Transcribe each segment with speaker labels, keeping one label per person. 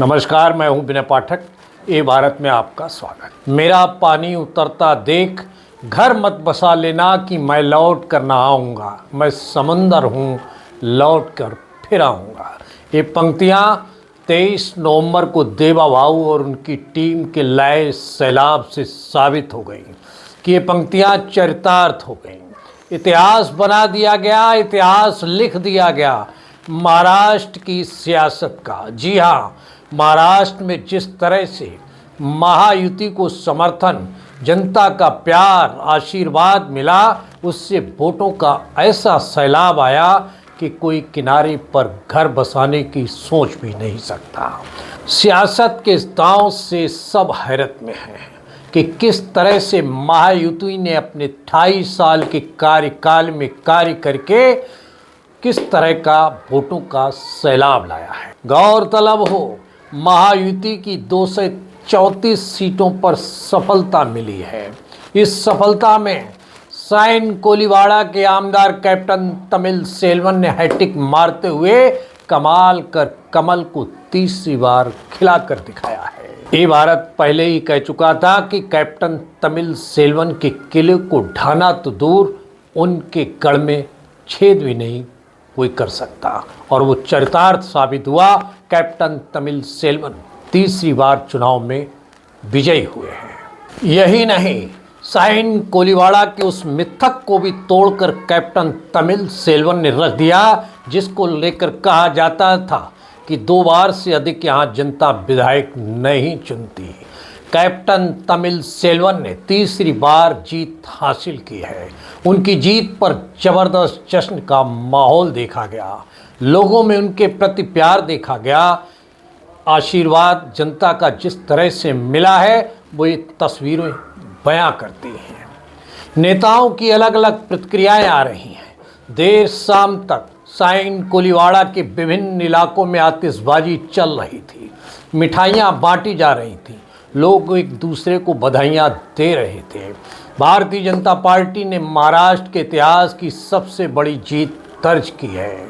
Speaker 1: नमस्कार, मैं हूं विनय पाठक। ए भारत में आपका स्वागत। मेरा पानी उतरता देख घर मत बसा लेना कि मैं लौट कर ना आऊँगा। मैं समंदर हूँ, लौट कर फिर आऊँगा। ये पंक्तियाँ 23 नवंबर को देवा भाऊ और उनकी टीम के लाए सैलाब से साबित हो गई कि ये पंक्तियाँ चरितार्थ हो गई। इतिहास बना दिया गया, इतिहास लिख दिया गया महाराष्ट्र की सियासत का। जी हाँ, महाराष्ट्र में जिस तरह से महायुति को समर्थन, जनता का प्यार, आशीर्वाद मिला, उससे वोटों का ऐसा सैलाब आया कि कोई किनारे पर घर बसाने की सोच भी नहीं सकता। सियासत के इस दांव से सब हैरत में हैं कि किस तरह से महायुति ने अपने 28 साल के कार्यकाल में कार्य करके किस तरह का वोटों का सैलाब लाया है। गौरतलब हो, महायुति की 234 सीटों पर सफलता मिली है। इस सफलता में साइन कोलीवाड़ा के आमदार कैप्टन तमिल सेल्वन ने हैट्रिक मारते हुए कमाल कर कमल को तीसरी बार खिलाकर दिखाया है। ये भारत पहले ही कह चुका था कि कैप्टन तमिल सेल्वन के किले को ढाना तो दूर, उनके गढ़ में छेद भी नहीं कोई कर सकता, और वो चरितार्थ साबित हुआ। कैप्टन तमिल सेल्वन तीसरी बार चुनाव में विजयी हुए हैं। यही नहीं, साइन कोलीवाड़ा के उस मिथक को भी तोड़कर कैप्टन तमिल सेल्वन ने रख दिया, जिसको लेकर कहा जाता था कि 2 बार से अधिक यहाँ जनता विधायक नहीं चुनती। कैप्टन तमिल सेल्वन ने तीसरी बार जीत हासिल की है। उनकी जीत पर जबरदस्त जश्न का माहौल देखा गया, लोगों में उनके प्रति प्यार देखा गया। आशीर्वाद जनता का जिस तरह से मिला है, वो ये तस्वीरें बयां करती हैं। नेताओं की अलग अलग प्रतिक्रियाएं आ रही हैं। देर शाम तक साइन कोलीवाड़ा के विभिन्न इलाकों में आतिशबाजी चल रही थी, मिठाइयाँ बांटी जा रही थी, लोग एक दूसरे को बधाइयाँ दे रहे थे। भारतीय जनता पार्टी ने महाराष्ट्र के इतिहास की सबसे बड़ी जीत दर्ज की है।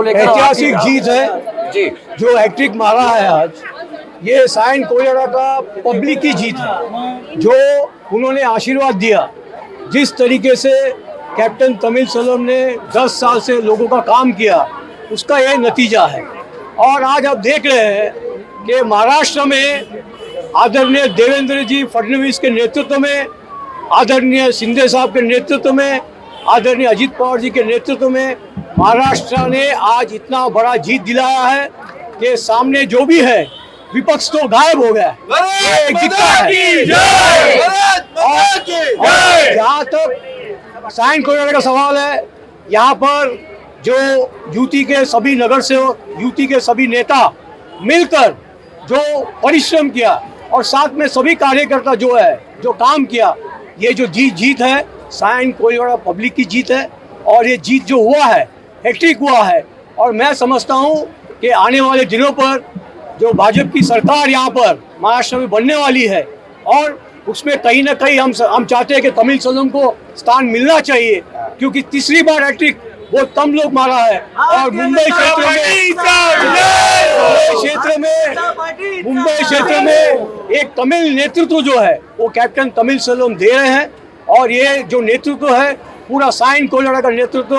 Speaker 2: ऐतिहासिक जीत है
Speaker 1: जी
Speaker 2: जो हैट्रिक मारा है आज, ये साइन कोयरा का पब्लिक की जीत है जो उन्होंने आशीर्वाद दिया। जिस तरीके से कैप्टन तमिलसलम ने 10 साल से लोगों का काम किया, उसका ये नतीजा है। और आज आप देख रहे हैं कि महाराष्ट्र में आदरणीय देवेंद्र जी फडणवीस के नेतृत्व में, आदरणीय शिंदे साहब के नेतृत्व में, आदरणीय अजीत पवार जी के नेतृत्व में महाराष्ट्र ने आज इतना बड़ा जीत दिलाया है कि सामने जो भी है विपक्ष तो गायब हो गया है। एक दिखता है। और जहाँ तक साइन कोयरा का सवाल है, यहाँ पर जो यूटी के सभी नगर सेवक, यूटी के सभी नेता मिलकर जो परिश्रम किया और साथ में सभी कार्यकर्ता जो है जो काम किया, ये जो जीत है साइन कोयरा पब्लिक की जीत है। और ये जीत जो हुआ है हैट्रिक हुआ है। और मैं समझता हूँ कि आने वाले दिनों पर जो भाजपा की सरकार यहाँ पर महाराष्ट्र में बनने वाली है, और उसमें कहीं ना कहीं हम चाहते हैं कि तमिलसलम को स्थान मिलना चाहिए, क्योंकि तीसरी बार हैट्रिक वो कम लोग मारा है। और मुंबई क्षेत्र में एक तमिल नेतृत्व जो है वो कैप्टन तमिलसलम दे रहे हैं। और ये जो नेतृत्व है पूरा साइन कोयरा का नेतृत्व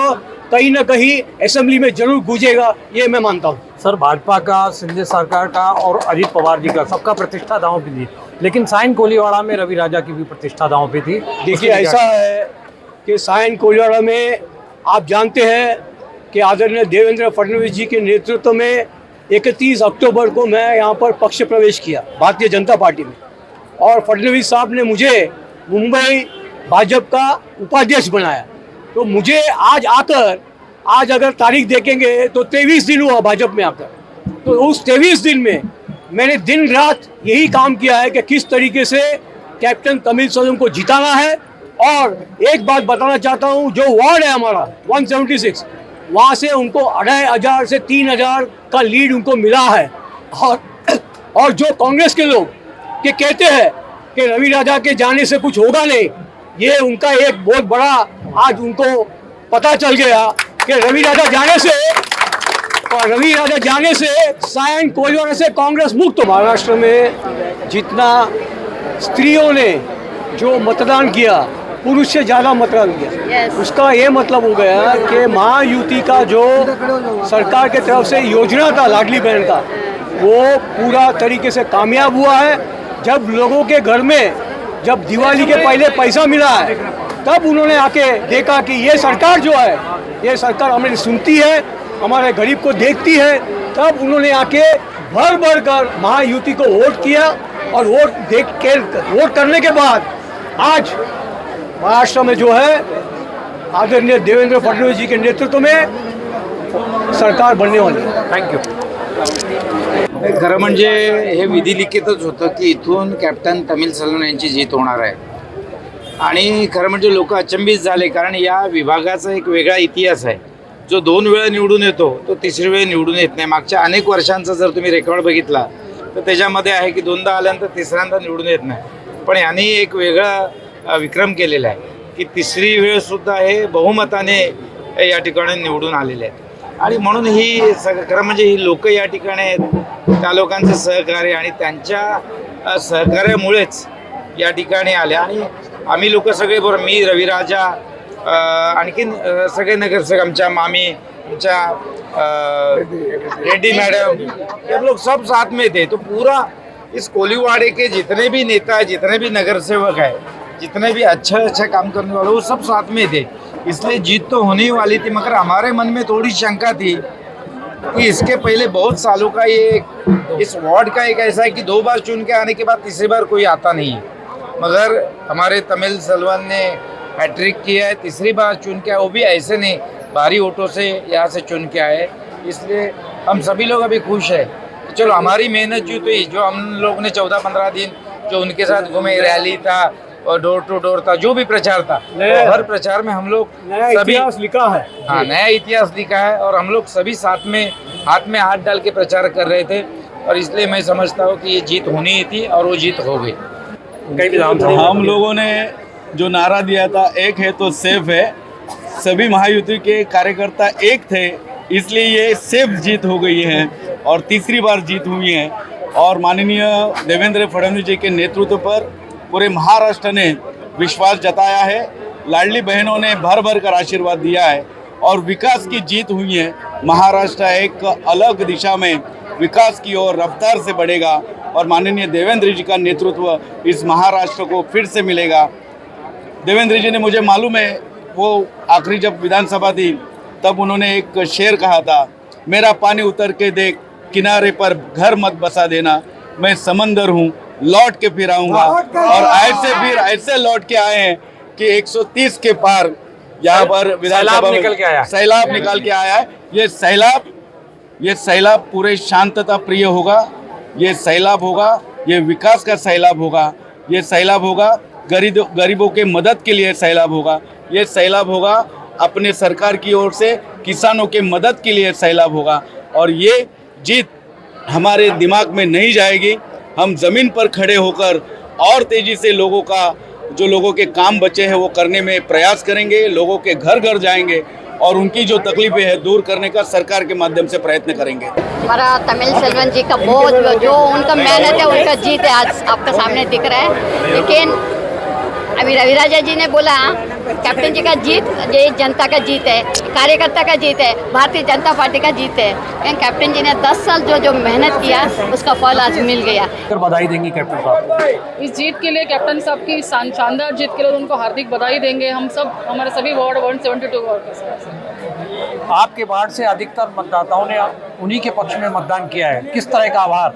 Speaker 2: कहीं ना कहीं असेंबली में जरूर गूंजेगा, ये मैं मानता हूँ।
Speaker 1: सर, भाजपा का, शिंदे सरकार का और अजीत पवार जी का सबका प्रतिष्ठा दांव पे थी, लेकिन साइन कोलीवाड़ा में रवि राजा की भी प्रतिष्ठा दांव पे थी।
Speaker 2: देखिए, ऐसा है कि साइन कोलीवाड़ा में आप जानते हैं कि आदरणीय देवेंद्र फडणवीस जी के नेतृत्व में 31 अक्टूबर को मैं यहाँ पर पक्ष प्रवेश किया भारतीय जनता पार्टी में, और फडणवीस साहब ने मुझे मुंबई भाजपा का उपाध्यक्ष बनाया। तो मुझे आज अगर तारीख देखेंगे तो 23 दिन हुआ भाजपा में आकर। तो उस 23 दिन में मैंने दिन रात यही काम किया है कि किस तरीके से कैप्टन तमिलसलम को जिताना है। और एक बात बताना चाहता हूँ, जो वार्ड है हमारा 176, वहाँ से उनको 2500 से 3000 का लीड उनको मिला है। और जो कांग्रेस के लोग के कहते हैं कि रवि राजा के जाने से कुछ होगा नहीं, ये उनका एक बहुत बड़ा आज उनको पता चल गया कि रवि राजा जाने से साइन कोयरा से कांग्रेस मुक्त। महाराष्ट्र में जितना स्त्रियों ने जो मतदान किया, पुरुष से ज़्यादा मतदान किया, उसका ये मतलब हो गया कि महायुति का जो सरकार के तरफ से योजना था लाडली बहन का, वो पूरा तरीके से कामयाब हुआ है। जब लोगों के घर में जब दिवाली के पहले पैसा मिला है, तब उन्होंने आके देखा कि ये सरकार जो है, ये सरकार हमें सुनती है, हमारे गरीब को देखती है। तब उन्होंने आके भर कर महायुति को वोट किया, और वोट करने के बाद आज महाराष्ट्र में जो है आदरणीय देवेंद्र फडणवीस जी के नेतृत्व में सरकार बनने वाली है।
Speaker 1: Thank you.
Speaker 3: खरं म्हणजे हे विधिलिखितच होतं की इथून कॅप्टन तमिलसलम यांची जीत होणार आहे। आणि खरं म्हणजे लोक अचंबित झाले, कारण या विभागाचा एक वेगळा इतिहास आहे। जो 2 वेळा निवडून येतो तो तिसरी वेळ निवडून येत नाही। मागच्या अनेक वर्षांचा जर तुम्ही रेकॉर्ड बघितला तर त्याच्यामध्ये आहे की 2दा आल्यानंतर तिसऱ्यांदा निवडून येत नाही। पण यांनी एक वेगळा विक्रम केलेला आहे की तिसरी वेळसुद्धा हे बहुमताने या ठिकाणी निवडून आलेले आहेत। आणि म्हणून ही खरं म्हणजे ही लोक या ठिकाणी आहेत, त्या लोकांचं सहकार्य आणि त्यांच्या सहकार्यामुळेच या ठिकाणी आले। आणि आम्ही लोक सगळे बरोबर, मी रविराजा, आणखीन सगळे नगरसेवक, आमच्या मामी, आमच्या रेड्डी मैडम, सब लोग सब साथ में थे। तो पूरा इस कोलीवाड़े के जितने भी नेता है, जितने भी नगर सेवक है, जितने भी अच्छा काम करने वाले, वो सब साथ में थे। इसलिए जीत तो होने ही वाली थी, मगर हमारे मन में थोड़ी शंका थी कि इसके पहले बहुत सालों का ये इस वार्ड का एक ऐसा है कि 2 बार चुन के आने के बाद तीसरी बार कोई आता नहीं है। मगर हमारे तमिलसलम ने हैट्रिक किया है, तीसरी बार चुन के आए, वो भी ऐसे नहीं, भारी वोटों से यहाँ से चुन के आए। इसलिए हम सभी लोग अभी खुश है। चलो, हमारी मेहनत जो थी, जो हम लोग ने 14-15 दिन जो उनके साथ घूमे, रैली था और डोर टू डोर था, जो भी प्रचार था, हर प्रचार में हम लोग सभी
Speaker 2: इतिहास लिखा है।
Speaker 3: हाँ, नया इतिहास लिखा है, और हम लोग सभी साथ में हाथ डाल के प्रचार कर रहे थे। और इसलिए मैं समझता हूँ कि ये जीत होनी ही थी, और वो जीत हो गई।
Speaker 4: हम लोगों ने जो नारा दिया था, एक है तो सेफ है, सभी महायुति के कार्यकर्ता एक थे, इसलिए ये सेफ जीत हो गई है और तीसरी बार जीत हुई है। और माननीय देवेंद्र फडणवीस जी के नेतृत्व पर पूरे महाराष्ट्र ने विश्वास जताया है। लाडली बहनों ने भर भर कर आशीर्वाद दिया है और विकास की जीत हुई है। महाराष्ट्र एक अलग दिशा में विकास की ओर रफ्तार से बढ़ेगा और माननीय देवेंद्र जी का नेतृत्व इस महाराष्ट्र को फिर से मिलेगा। देवेंद्र जी ने, मुझे मालूम है, वो आखिरी जब विधानसभा थी तब उन्होंने एक शेर कहा था, मेरा पानी उतर के देख, किनारे पर घर मत बसा देना, मैं समंदर हूँ लौट के फिर आऊँगा। और ऐसे लौट के आए हैं कि 130 के पार यहाँ पर विधानसभा
Speaker 1: निकल के आया,
Speaker 4: सैलाब निकाल के आया है। ये सैलाब पूरे शांतता प्रिय होगा, ये सैलाब होगा, ये विकास का सैलाब होगा, ये सैलाब होगा गरीबों के मदद के लिए सैलाब होगा, ये सैलाब होगा अपने सरकार की ओर से किसानों के मदद के लिए सैलाब होगा। और ये जीत हमारे दिमाग में नहीं जाएगी। हम ज़मीन पर खड़े होकर और तेज़ी से लोगों के काम बचे हैं वो करने में प्रयास करेंगे, लोगों के घर घर जाएंगे और उनकी जो तकलीफें हैं दूर करने का सरकार के माध्यम से प्रयत्न करेंगे।
Speaker 5: हमारा तमिल सेल्वन जी का बहुत जो उनका मेहनत है, उनका जीत है, आज आपके सामने दिख रहा है। लेकिन अभी रवि राजा जी ने बोला कैप्टन जी का जीत ये जनता का जीत है, कार्यकर्ता का जीत है, भारतीय जनता पार्टी का जीत है। लेकिन कैप्टन जी ने 10 साल जो मेहनत किया उसका फल आज मिल गया।
Speaker 1: बधाई देंगी कैप्टन साहब
Speaker 6: इस जीत के लिए, कैप्टन साहब की शानदार जीत के लिए उनको हार्दिक बधाई देंगे हम सब, हमारे सभी वार्ड 172 वर्कर्स।
Speaker 1: आपके वार्ड से अधिकतर मतदाताओं ने उन्हीं के पक्ष में मतदान किया है, किस तरह का आभार?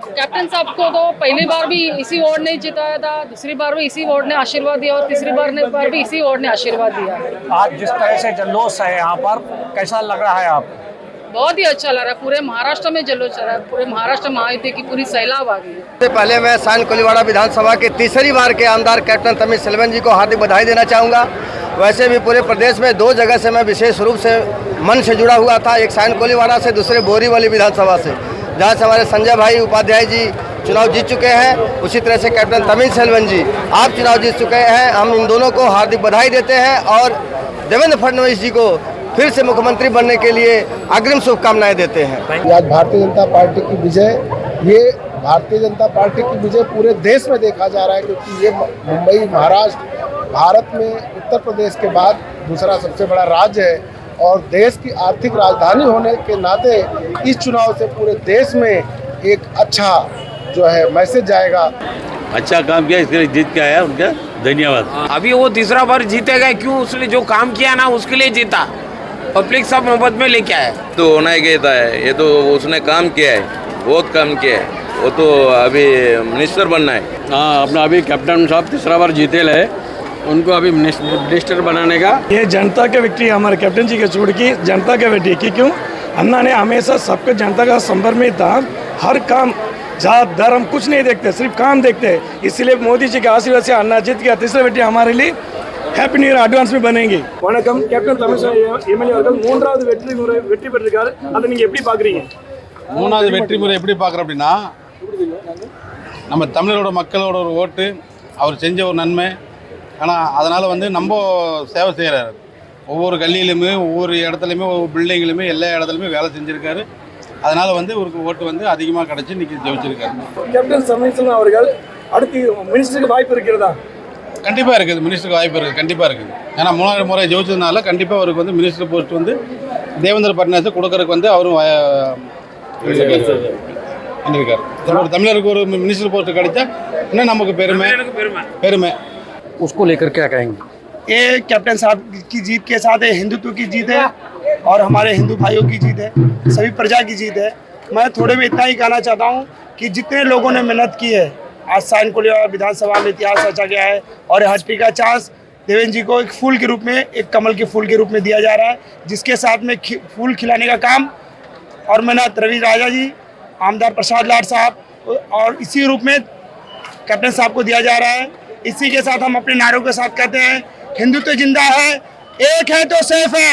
Speaker 6: कैप्टन साहब को तो पहली बार भी इसी वार्ड ने जिताया था, दूसरी बार भी इसी वार्ड ने आशीर्वाद दिया और तीसरी बार भी इसी वार्ड ने आशीर्वाद दिया।
Speaker 1: आज जिस तरह से जल्लोष है यहाँ पर, कैसा लग रहा है आप?
Speaker 6: बहुत ही अच्छा लग रहा है, पूरे महाराष्ट्र में जल्लोष चल रहा है, पूरे महाराष्ट्र महायुति की पूरी सैलाब आ गई है।
Speaker 7: सबसे पहले मैं साइन कोलीवाड़ा विधानसभा के तीसरी बार के आमदार कैप्टन तमिल सेल्वन जी को हार्दिक बधाई देना चाहूँगा। वैसे भी पूरे प्रदेश में 2 जगह से मैं विशेष रूप से मन से जुड़ा हुआ था, एक साइन कोलीवाड़ा से, दूसरे बोरीवली विधानसभा से, जहाँ से हमारे संजय भाई उपाध्याय जी चुनाव जीत चुके हैं। उसी तरह से कैप्टन तमिल सेल्वन जी आप चुनाव जीत चुके हैं। हम इन दोनों को हार्दिक बधाई देते हैं और देवेंद्र फडणवीस जी को फिर से मुख्यमंत्री बनने के लिए अग्रिम शुभकामनाएं देते हैं।
Speaker 8: आज भारतीय जनता पार्टी की विजय, ये भारतीय जनता पार्टी की विजय पूरे देश में देखा जा रहा है, क्योंकि ये मुंबई महाराष्ट्र भारत में उत्तर प्रदेश के बाद दूसरा सबसे बड़ा राज्य है और देश की आर्थिक राजधानी होने के नाते इस चुनाव से पूरे देश में एक अच्छा जो है मैसेज जाएगा।
Speaker 9: अच्छा काम किया, इसके लिए जीत के आया, उनका धन्यवाद।
Speaker 10: अभी वो तीसरा बार जीतेगा, क्यों? उसने जो काम किया ना उसके लिए जीता, पब्लिक सब मोहब्बत में लेके आया।
Speaker 9: तो होना ही कहता है, ये तो उसने काम किया है, बहुत काम किया है, वो तो अभी मिनिस्टर बनना है।
Speaker 11: हाँ, अपना अभी कैप्टन साहब तीसरा बार जीते रहे, उनको अभी मिनिस्टर बनाने का।
Speaker 12: ये जनता का विक्ट्री, हमारे कैप्टन जी के छोड़ की जनता का विक्ट्री की। क्यों? अन्ना ने हमेशा सबके जनता का संपर्क में था, हर काम जात धर्म कुछ नहीं देखते, सिर्फ काम देखते हैं। इसलिए मोदी जी के आशीर्वाद से अन्ना जीत गया। तीसरा विक्ट्री हमारे लिए हैप्पी न्यू ईयर अडवांस में बनेंगे। வணக்கம் கேப்டன் தமிழ்செல்வன் எம்எல்ஏ அவர்கள் 3வது வெற்றி பெற்றிருக்காரு, அதை நீங்க எப்படி பாக்குறீங்க?
Speaker 13: 3வது வெற்றி முறை எப்படி பார்க்குறோம் அப்படின்னா, நம்ம தமிழரோட மக்களோட ஒரு ஓட்டு, அவர் செஞ்ச ஒரு நன்மை. ஆனால் அதனால் வந்து நம்ம சேவை செய்கிறாரு. ஒவ்வொரு கல்லியிலுமே, ஒவ்வொரு இடத்துலையுமே, ஒவ்வொரு பில்டிங்லையுமே, எல்லா இடத்துலையுமே வேலை செஞ்சுருக்காரு. அதனால் வந்து இவருக்கு ஓட்டு வந்து அதிகமாக கிடச்சி இன்றைக்கி ஜெயிச்சிருக்காரு.
Speaker 12: கேப்டன் தமிழ்செல்வன் அவர்கள் அடுத்து மினிஸ்டருக்கு வாய்ப்பு இருக்கிறதா?
Speaker 13: கண்டிப்பாக இருக்குது, மினிஸ்டருக்கு வாய்ப்பு இருக்குது, கண்டிப்பாக இருக்குது. ஏன்னா 3வது முறை ஜெயிச்சதுனால கண்டிப்பாக அவருக்கு வந்து மினிஸ்டர் போஸ்ட் வந்து தேவேந்திர ஃபட்னவிஸ் கொடுக்கறதுக்கு வந்து அவரும் பண்ணியிருக்காரு. ஒரு தமிழருக்கு ஒரு மினிஸ்டர் போஸ்ட் கிடைச்சா இன்னும் நமக்கு பெருமை।
Speaker 1: उसको लेकर क्या कहेंगे?
Speaker 12: ये कैप्टन साहब की जीत के साथ है, हिंदुत्व की जीत है और हमारे हिंदू भाइयों की जीत है, सभी प्रजा की जीत है। मैं थोड़े में इतना ही कहना चाहता हूँ कि जितने लोगों ने मेहनत की है, आज साइन कोलीवाड़ा विधानसभा में इतिहास रचा गया है और हर का चांस देवेंद्र जी को एक फूल के रूप में, एक कमल के फूल के रूप में दिया जा रहा है, जिसके साथ में फूल खिलाने का काम और मेहनत रवि राजा जी, आमदार प्रसाद लाड साहब और इसी रूप में कैप्टन साहब को दिया जा रहा है। इसी के साथ हम अपने नारों के साथ कहते हैं, हिंदुत्व जिंदा है, एक है तो सेफ है।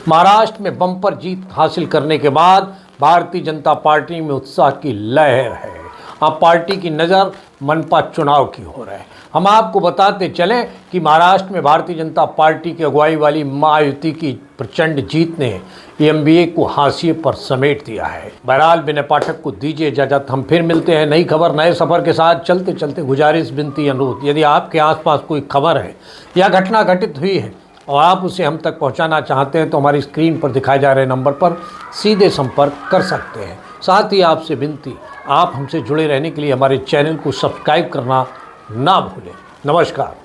Speaker 1: महाराष्ट्र में बम्पर जीत हासिल करने के बाद भारतीय जनता पार्टी में उत्साह की लहर है। अब पार्टी की नज़र मनपा चुनाव की हो रहा है। हम आपको बताते चलें कि महाराष्ट्र में भारतीय जनता पार्टी की अगुवाई वाली महायुति की प्रचंड जीत ने एमबीए को हाशिए पर समेट दिया है। बहरहाल विनय पाठक को दीजिए इजाज़त। हम फिर मिलते हैं नई खबर नए सफ़र के साथ। चलते चलते गुजारिश, विनती, अनुरोध, यदि आपके आसपास कोई खबर है या घटना घटित हुई है और आप उसे हम तक पहुंचाना चाहते हैं तो हमारी स्क्रीन पर दिखाए जा रहे नंबर पर सीधे संपर्क कर सकते हैं। साथ ही आपसे विनती, आप हमसे जुड़े रहने के लिए हमारे चैनल को सब्सक्राइब करना ना भूलें। नमस्कार।